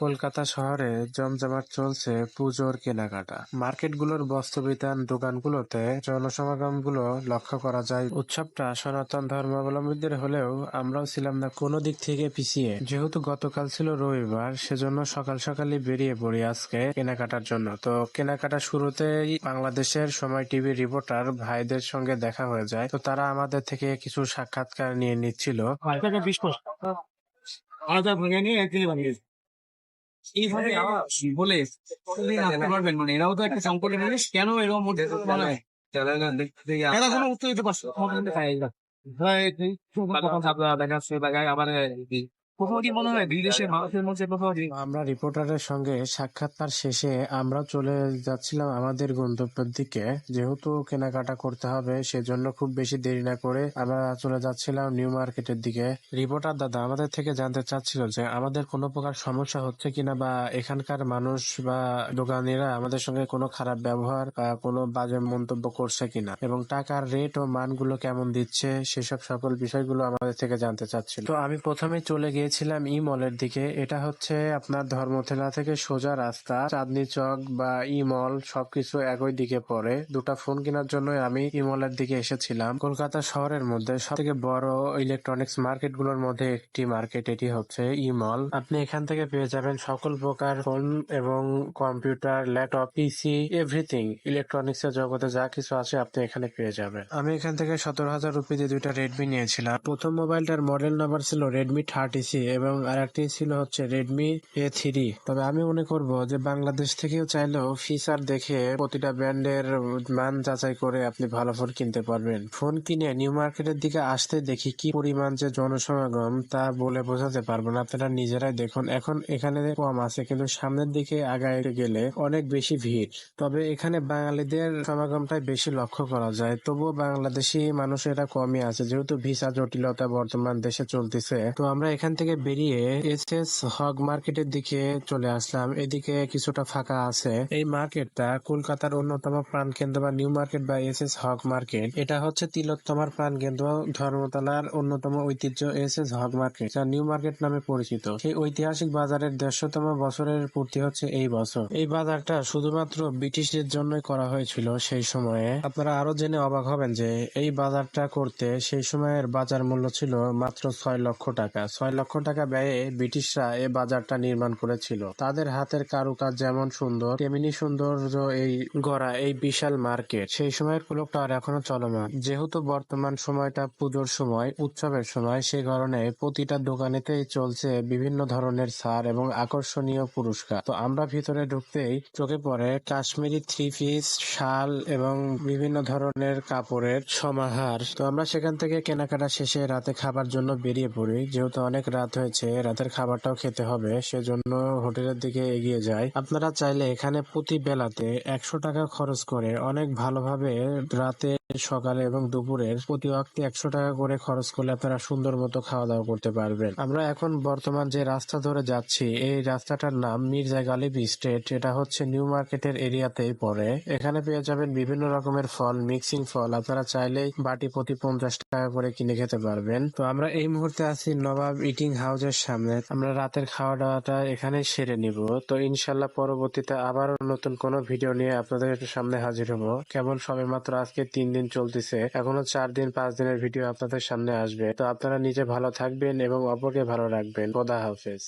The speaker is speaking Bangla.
কলকাতা শহরে জমজমাট চলছে পুজোর কেনাকাটা। মার্কেটগুলোর বস্ত্রবিতান দোকানগুলোতে জনসমাগমগুলো লক্ষ্য করা যায়। উৎসবটা সনাতন ধর্মাবলম্বীদের হলেও আমরাও ছিলাম না কোনো দিক থেকে পিছিয়ে। যেহেতু গতকাল ছিল রবিবার, সেজন্য সকাল সকালই বেরিয়ে পড়ি আজকে কেনাকাটার জন্য। তো কেনাকাটা শুরুতেই বাংলাদেশের সময় টিভি রিপোর্টার ভাইদের সঙ্গে দেখা হয়ে যায়। তো তারা আমাদের থেকে কিছু সাক্ষাৎকার নিয়ে নিচ্ছিল। এইভাবে বলে কতদিন আসতে পারবেন? মানে এরাও তো একটা সংকটের জিনিস, কেন এরকম মানে এরা কোনো উত্তর দিতে পারছে না। দেখা যাচ্ছে আবার কোথাও কি মনে হয় বিদেশের মানুষের মধ্যে কোথাও আমরা রিপোর্টারের সঙ্গে সাক্ষাৎকার শেষে আমরা চলে যাচ্ছিলাম আমাদের গন্তব্যের দিকে। যেহেতু কেনাকাটা করতে হবে, সেজন্য খুব বেশি দেরি না করে আমরা চলে যাচ্ছিলাম নিউ মার্কেটের দিকে। রিপোর্টার দাদা আমাদের থেকে জানতে চাচ্ছিল যে আমাদের কোনো প্রকার সমস্যা হচ্ছে কিনা, বা এখানকার মানুষ বা দোকানিরা আমাদের সঙ্গে কোনো খারাপ ব্যবহার বা কোনো বাজে মন্তব্য করছে কিনা, এবং টাকার রেট ও মানগুলো কেমন দিচ্ছে, সেসব সকল বিষয়গুলো আমাদের থেকে জানতে চাচ্ছিল। তো আমি প্রথমে চলে গিয়েছিলাম ই মলের দিকে। এটা হচ্ছে আপনার ধর্মতলা থেকে সোজা রাস্তা, চাঁদনি চক বা ই মল সবকিছু একই দিকে পড়ে। দুটা ফোন কেনার জন্য আমি ই মলের দিকে এসেছিলাম। কলকাতা শহরের মধ্যে সব থেকে বড় ইলেকট্রনিক্স মার্কেট গুলোর মধ্যে একটি মার্কেট, এটি হচ্ছে ই মল। আপনি এখান থেকে পেয়ে যাবেন সকল প্রকার ফোন এবং কম্পিউটার, ল্যাপটপ, পিসি, এভরিথিং ইলেকট্রনিক্স এর জগতে যা কিছু আছে আপনি এখানে পেয়ে যাবেন। আমি এখান থেকে 17,000 রুপি দিয়ে দুইটা রেডমি নিয়েছিলাম। প্রথম মোবাইলটার মডেল নাম্বার ছিল রেডমি 30C এবং আরেকটি ছিল হচ্ছে রেডমি A3। তবে আমি মনে করব যে বাংলাদেশ থেকেও চাইলেও ফিচার দেখে প্রতিটা ব্র্যান্ডের মান যাচাই করে আপনি ভালো ফোন কিনতে পারবেন। ফোন কিনে নিউ মার্কেটের দিকে আসতে দেখি কি পরিমাণ যে জনসমাগম তা বলে বোঝাতে পারবো না। আপনারা নিজেরাই দেখুন। এখন এখানে কম আছে, কিন্তু সামনের দিকে আগাইতে গেলে অনেক বেশি ভিড়। তবে এখানে বাঙালিদের সমাগমটাই বেশি লক্ষ্য করা যায়। তবুও বাংলাদেশি মানুষেরা কমই আছে, যেহেতু ভিসা জটিলতা বর্তমান দেশে চলতেছে। তো আমরা এখান থেকে বেরিয়ে এসএস হগ মার্কেটের দিকে চলে আসলাম। এদিকে কিছুটা ফাঁকা আছে। এই মার্কেটটা কলকাতার অন্যতম প্রাণকেন্দ্র, বা নিউ মার্কেট বা এসএস হগ মার্কেট। এটা হচ্ছে তিলোত্তমার প্রাণকেন্দ্র, ধর্মতলার অন্যতম ঐতিহ্য এসএস হগ মার্কেট, যা নিউ মার্কেট নামে পরিচিত। সেই ঐতিহাসিক বাজারের 150তম বছরের পূর্তি হচ্ছে এই বছর। এই বাজারটা শুধুমাত্র ব্রিটিশদের জন্যই করা হয়েছিল সেই সময়ে। আপনারা আরো জেনে অবাক হবেন যে এই বাজারটা করতে সেই সময়ের বাজার মূল্য ছিল মাত্র 6 লক্ষ টাকা। 6 লক্ষ টাকা ব্যয়ে ব্রিটিশরা এই বাজারটা নির্মাণ করেছিল। তাদের হাতের কারুকাজ যেমন সুন্দর, তেমনি সৌন্দর্য এই গড়া এই বিশাল মার্কেট। সেই সময়ের ক্লক টাওয়ার এখনো চলমান। যেহেতু বর্তমান সময়টা পুজোর সময়, উৎসবের সময়, সে কারণে প্রতিটা দোকানেতেই চলছে বিভিন্ন ধরনের ছাড় এবং আকর্ষণীয় পুরস্কার। তো আমরা ভিতরে ঢুকতেই চোখে পড়ে কাশ্মীরি থ্রি পিস, শাল এবং বিভিন্ন ধরনের কাপড়ের সমাহার। তো আমরা সেখান থেকে কেনাকাটা শেষে রাতে খাবার জন্য বেরিয়ে পড়ি। যেহেতু অনেক রাত হয়েছে, রাতের খাবারটাও খেতে হবে, সেজন্য হোটেলের দিকে এগিয়ে যাই। আপনারা চাইলে এখানে প্রতি বেলাতে 100 টাকা খরচ করে অনেক ভালোভাবে রাতে, সকালে এবং দুপুরের প্রতি ওয়াক্তে 100 টাকা করে খরচ করলে আপনারা সুন্দর মতো খাওয়া দাওয়া করতে পারবেন। আমরা এখন বর্তমান যে রাস্তা ধরে যাচ্ছি, এই রাস্তাটার নাম মির্জা গালিব স্ট্রিট। এটা হচ্ছে নিউ মার্কেটের এরিয়াতেই পড়ে। এখানে পেয়ে যাবেন বিভিন্ন রকমের ফল, মিক্সিং ফল। আপনারা চাইলেই বাটি প্রতি 50 টাকা করে কিনে খেতে পারবেন। তো আমরা এই মুহূর্তে আছি নবাব ইটিং হাউসের সামনে। আমরা রাতের খাওয়া দাওয়াটা এখানে সেরে নিব। তো ইনশাল্লাহ পরবর্তীতে আবারও নতুন কোনো ভিডিও নিয়ে আপনাদের সামনে হাজির হব। কেবল সবে মাত্র আজকে 3 দিন চলতেছে, এখনো 4 দিন 5 দিনের ভিডিও আপনাদের সামনে আসবে। তো আপনারা নিজে ভালো থাকবেন এবং অপরকে ভালো রাখবেন। খোদা হাফেজ।